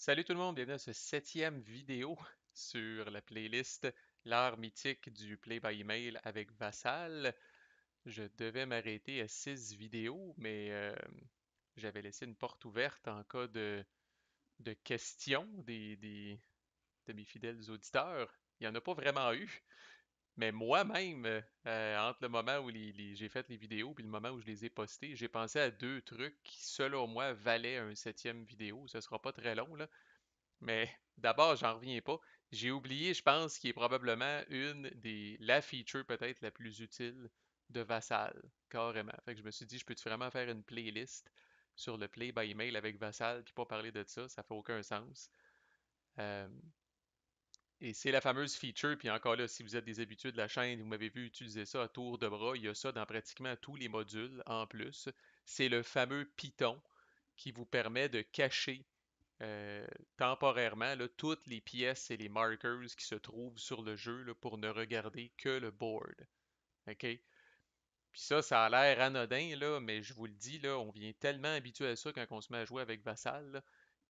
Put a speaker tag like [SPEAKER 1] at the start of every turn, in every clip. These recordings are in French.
[SPEAKER 1] Salut tout le monde, bienvenue à ce septième vidéo sur la playlist L'art mythique du Play by Email avec Vassal. Je devais m'arrêter à 6 vidéos, mais j'avais laissé une porte ouverte en cas de questions de mes fidèles auditeurs. Il n'y en a pas vraiment eu, mais moi-même, entre le moment où j'ai fait les vidéos et le moment où je les ai postées, j'ai pensé à deux trucs qui, selon moi, valaient un septième vidéo. Ce sera pas très long, là. Mais d'abord, j'en reviens pas. J'ai oublié, je pense, qui est probablement la feature peut-être la plus utile de Vassal, carrément. Fait que je me suis dit, je peux-tu vraiment faire une playlist sur le play by email avec Vassal puis pas parler de ça? Ça fait aucun sens. Euh, et c'est la fameuse feature, puis encore là, si vous êtes des habitués de la chaîne, vous m'avez vu utiliser ça à tour de bras, il y a ça dans pratiquement tous les modules en plus. C'est le fameux Python qui vous permet de cacher euh, temporairement là, toutes les pièces et les markers qui se trouvent sur le jeu là, pour ne regarder que le board. OK? Puis ça a l'air anodin, là, mais je vous le dis, là, on vient tellement habitué à ça quand on se met à jouer avec Vassal là,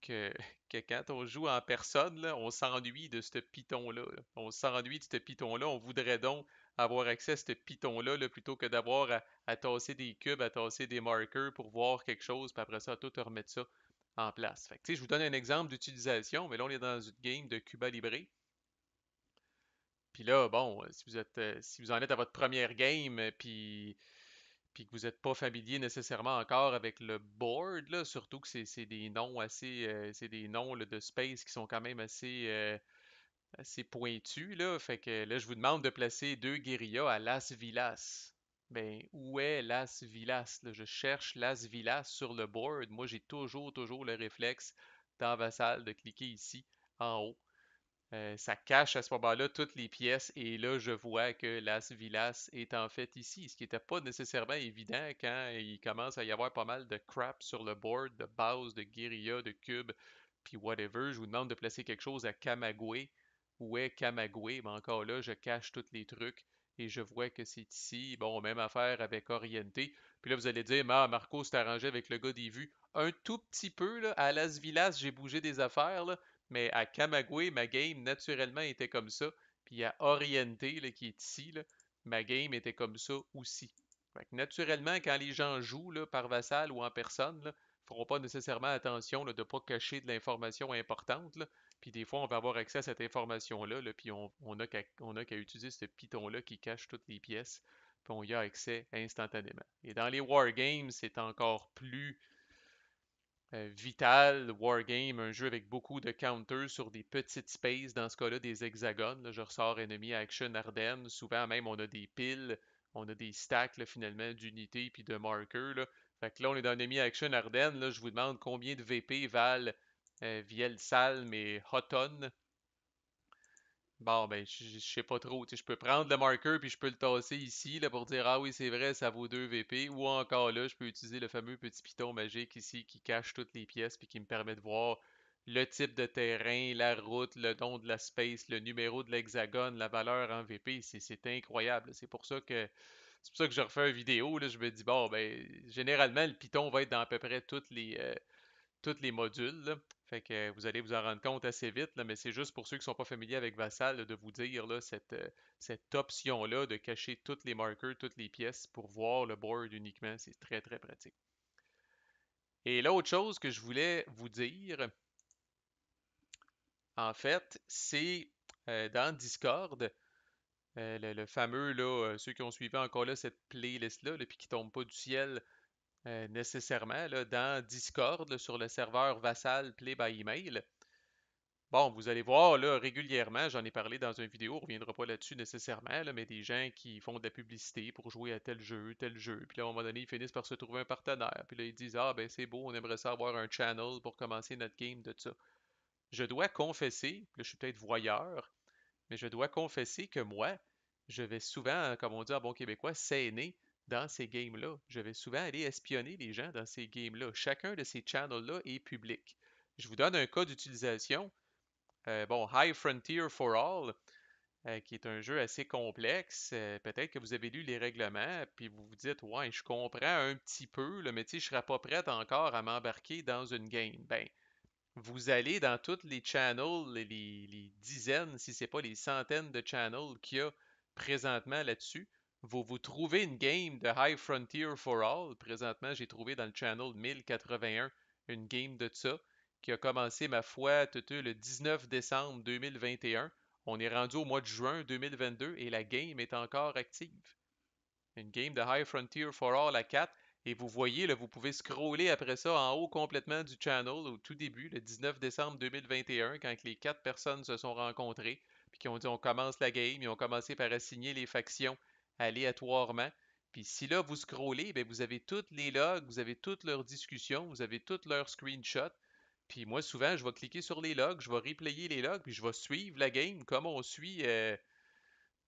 [SPEAKER 1] que, que quand on joue en personne, là, on s'ennuie de ce Python-là. Là. On s'ennuie de ce Python-là. On voudrait donc avoir accès à ce Python-là là, plutôt que d'avoir à tasser des cubes, à tasser des markers pour voir quelque chose, puis après ça, à tout remettre ça en place. Fait que, tu sais, je vous donne un exemple d'utilisation, mais là, on est dans une game de Cuba Libre. Puis là, bon, si vous en êtes à votre première game, puis que vous n'êtes pas familier nécessairement encore avec le board, là, surtout que c'est des noms c'est des noms là, de space qui sont quand même assez pointus, là. Fait que là, je vous demande de placer deux guérillas à Las Villas. Ben, où est Las Villas, là? Je cherche Las Villas sur le board. Moi, j'ai toujours le réflexe dans Vassal de cliquer ici, en haut. Ça cache à ce moment-là toutes les pièces et là, je vois que Las Villas est en fait ici, ce qui n'était pas nécessairement évident quand il commence à y avoir pas mal de crap sur le board, de base, de guérilla, de cubes, puis whatever. Je vous demande de placer quelque chose à Camagüey. Où est Camagüey? Mais encore là, je cache tous les trucs et je vois que c'est ici. Bon, même affaire avec Orienté. Puis là, vous allez dire, ah, Marco s'est arrangé avec le gars des vues. Un tout petit peu, là, à Las Villas, j'ai bougé des affaires, là. Mais à Camagüey, ma game, naturellement, était comme ça. Puis à Orienté, là, qui est ici, là, ma game était comme ça aussi. Fait que naturellement, quand les gens jouent là, par vassal ou en personne, là, ils feront pas nécessairement attention là, de ne pas cacher de l'information importante. Là. Puis des fois, on va avoir accès à cette information-là, là, puis on a qu'à utiliser ce Python-là qui cache toutes les pièces, puis on y a accès instantanément. Et dans les wargames, c'est encore plus Vital, Wargame, un jeu avec beaucoup de counters sur des petites spaces, dans ce cas-là des hexagones. Là, je ressors ennemi, action, Ardennes. Souvent même, on a des piles, on a des stacks là, finalement d'unités puis de marqueurs. Là. Fait que là, on est dans ennemi, action, Ardennes. Là, je vous demande combien de VP valent Viel Salm et Hotton. Bon, ben, je sais pas trop. Tu sais, je peux prendre le marqueur puis je peux le tasser ici là, pour dire ah oui, c'est vrai, ça vaut 2 VP. Ou encore là, je peux utiliser le fameux petit piton magique ici qui cache toutes les pièces puis qui me permet de voir le type de terrain, la route, le nom de la space, le numéro de l'hexagone, la valeur en VP. C'est incroyable. C'est pour ça que je refais une vidéo. Là, je me dis, bon, ben, généralement, le Python va être dans à peu près tous les modules. Là. Fait que vous allez vous en rendre compte assez vite, là, mais c'est juste pour ceux qui ne sont pas familiers avec Vassal là, de vous dire là, cette option-là de cacher tous les marqueurs, toutes les pièces pour voir le board uniquement. C'est très très pratique. Et l'autre chose que je voulais vous dire, en fait, c'est dans Discord, le fameux, là, ceux qui ont suivi encore là, cette playlist-là, là, puis qui ne tombent pas du ciel nécessairement, là, dans Discord, là, sur le serveur Vassal Play by Email. Bon, vous allez voir, là, régulièrement, j'en ai parlé dans une vidéo, on ne reviendra pas là-dessus nécessairement, là, mais des gens qui font de la publicité pour jouer à tel jeu, puis là, à un moment donné, ils finissent par se trouver un partenaire, puis là, ils disent, ah, ben c'est beau, on aimerait ça avoir un channel pour commencer notre game de ça. Je dois confesser, là, je suis peut-être voyeur, mais je dois confesser que moi, je vais souvent, comme on dit en bon québécois, s'aîner dans ces games-là. Je vais souvent aller espionner les gens dans ces games-là. Chacun de ces channels-là est public. Je vous donne un cas d'utilisation. Bon, High Frontier for All, qui est un jeu assez complexe. Peut-être que vous avez lu les règlements, puis vous vous dites, ouais, je comprends un petit peu, là, mais tu sais, je ne serais pas prête encore à m'embarquer dans une game. Ben, vous allez dans tous les channels, les dizaines, si c'est pas les centaines de channels qu'il y a présentement là-dessus. Vous trouvez une game de High Frontier for All. Présentement, j'ai trouvé dans le channel 1081 une game de ça qui a commencé, ma foi, le 19 décembre 2021. On est rendu au mois de juin 2022 et la game est encore active. Une game de High Frontier for All à 4. Et vous voyez, là, vous pouvez scroller après ça en haut complètement du channel au tout début, le 19 décembre 2021, quand les quatre personnes se sont rencontrées, puis qui ont dit on commence la game, ils ont commencé par assigner les factions aléatoirement. Puis si là vous scrollez, bien, vous avez tous les logs, vous avez toutes leurs discussions, vous avez tous leurs screenshots. Puis moi, souvent, je vais cliquer sur les logs, je vais replayer les logs, puis je vais suivre la game comme on suit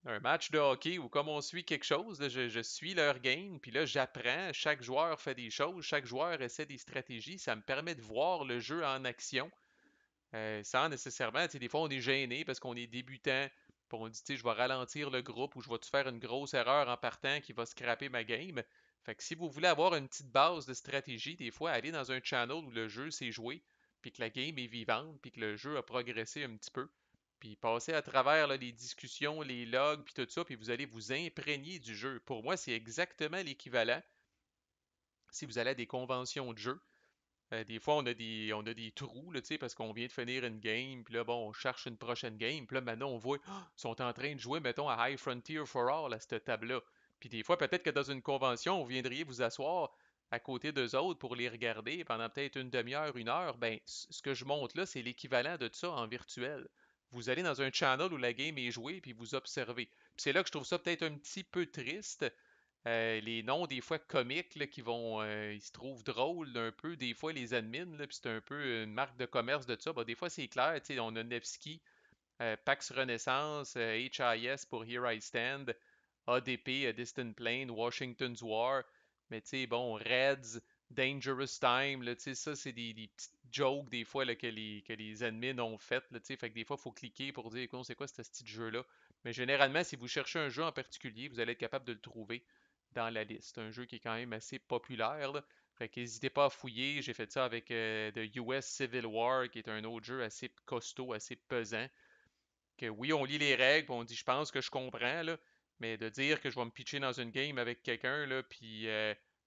[SPEAKER 1] un match de hockey ou comme on suit quelque chose, là, je suis leur game, puis là j'apprends, chaque joueur fait des choses, chaque joueur essaie des stratégies, ça me permet de voir le jeu en action, sans nécessairement, tu sais, des fois on est gêné parce qu'on est débutant, puis on dit, tu sais, je vais ralentir le groupe ou je vais-tu faire une grosse erreur en partant qui va scraper ma game. Fait que si vous voulez avoir une petite base de stratégie, des fois, allez dans un channel où le jeu s'est joué, puis que la game est vivante, puis que le jeu a progressé un petit peu. Puis passez à travers là, les discussions, les logs, puis tout ça, puis vous allez vous imprégner du jeu. Pour moi, c'est exactement l'équivalent si vous allez à des conventions de jeu. Des fois, on a des trous, là, tu sais, parce qu'on vient de finir une game, puis là, bon, on cherche une prochaine game, puis là, maintenant, on voit, ils sont en train de jouer, mettons, à High Frontier for All, à cette table-là. Puis des fois, peut-être que dans une convention, vous viendriez vous asseoir à côté d'eux autres pour les regarder pendant peut-être une demi-heure, une heure. Ben, ce que je montre là, c'est l'équivalent de ça en virtuel. Vous allez dans un channel où la game est jouée, puis vous observez. Puis c'est là que je trouve ça peut-être un petit peu triste, les noms des fois comiques là, ils se trouvent drôles un peu des fois les admins là, puis c'est un peu une marque de commerce de ça. Bah, des fois c'est clair, tu sais, on a Nevsky, Pax Renaissance, HIS pour Here I Stand, ADP, Distant Plain, Washington's War, mais tu sais bon Reds, Dangerous Time, là, tu sais ça c'est des petites jokes des fois là, que les admins ont fait là, tu sais, fait que des fois il faut cliquer pour dire c'est quoi ce petit jeu là. Mais généralement si vous cherchez un jeu en particulier, vous allez être capable de le trouver dans la liste. C'est un jeu qui est quand même assez populaire, là. Fait qu'hésitez pas à fouiller. J'ai fait ça avec The US Civil War, qui est un autre jeu assez costaud, assez pesant. Que oui, on lit les règles, on dit je pense que je comprends, là, mais de dire que je vais me pitcher dans une game avec quelqu'un, là, puis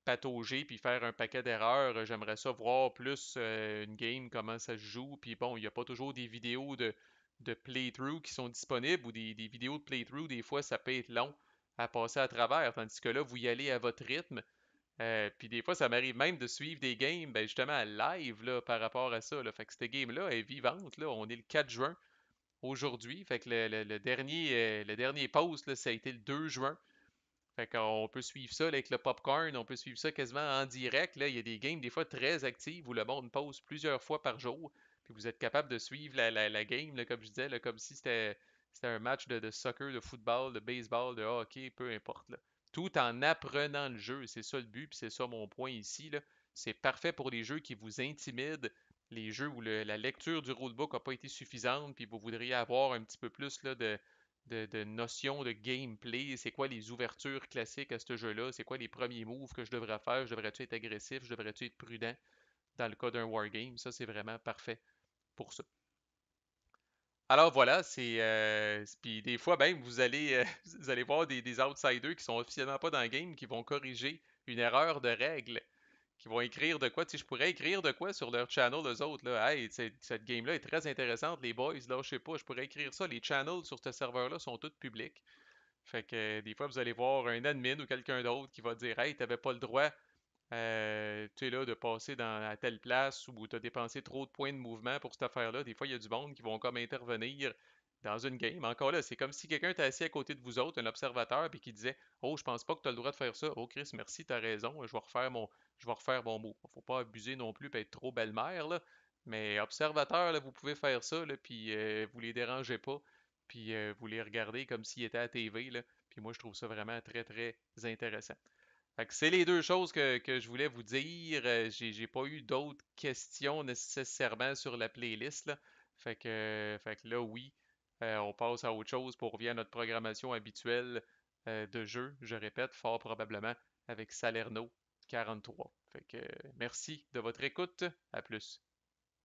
[SPEAKER 1] patauger, puis faire un paquet d'erreurs, j'aimerais ça voir plus une game, comment ça se joue. Puis bon, il n'y a pas toujours des vidéos de playthrough qui sont disponibles ou des vidéos de playthrough, des fois ça peut être long à passer à travers, tandis que là, vous y allez à votre rythme. Puis des fois, ça m'arrive même de suivre des games, ben justement, à live là, par rapport à ça. Là. Fait que cette game-là est vivante. Là. On est le 4 juin aujourd'hui. Fait que le dernier post, là, ça a été le 2 juin. Fait qu'on peut suivre ça là, avec le popcorn, on peut suivre ça quasiment en direct. Là. Il y a des games des fois très actives où le monde pose plusieurs fois par jour. Puis vous êtes capable de suivre la game, là, comme je disais, là, comme si c'était un match de soccer, de football, de baseball, de hockey, peu importe. Là. Tout en apprenant le jeu. C'est ça le but, puis c'est ça mon point ici. Là. C'est parfait pour les jeux qui vous intimident, les jeux où la lecture du rulebook n'a pas été suffisante, puis vous voudriez avoir un petit peu plus là, de notions de gameplay. C'est quoi les ouvertures classiques à ce jeu-là? C'est quoi les premiers moves que je devrais faire? Je devrais-tu être agressif? Je devrais-tu être prudent dans le cas d'un wargame? Ça, c'est vraiment parfait pour ça. Alors voilà, puis des fois, ben, vous allez, vous allez voir des outsiders qui sont officiellement pas dans le game qui vont corriger une erreur de règle, qui vont écrire de quoi. Tu sais, je pourrais écrire de quoi sur leur channel, eux autres, là. Hey, cette game-là est très intéressante, les boys, là, je sais pas, je pourrais écrire ça. Les channels sur ce serveur-là sont tous publics. Fait que des fois, vous allez voir un admin ou quelqu'un d'autre qui va dire Hey, t'avais pas le droit tu sais, là, de passer à telle place où tu as dépensé trop de points de mouvement pour cette affaire-là. Des fois, il y a du monde qui vont comme intervenir dans une game. Encore là, c'est comme si quelqu'un était assis à côté de vous autres, un observateur, puis qui disait Oh, je pense pas que tu as le droit de faire ça. Oh, Chris, merci, t'as raison. Je vais refaire mon mot. Faut pas abuser non plus, et être trop belle-mère, là. Mais observateur, là, vous pouvez faire ça, là, puis vous les dérangez pas, puis vous les regardez comme s'ils étaient à TV, là. Puis moi, je trouve ça vraiment très, très intéressant. Fait que c'est les deux choses que je voulais vous dire. J'ai pas eu d'autres questions nécessairement sur la playlist, là. Fait que là, oui, on passe à autre chose pour revenir à notre programmation habituelle de jeu. Je répète, fort probablement avec Salerno 43. Fait que merci de votre écoute. À plus.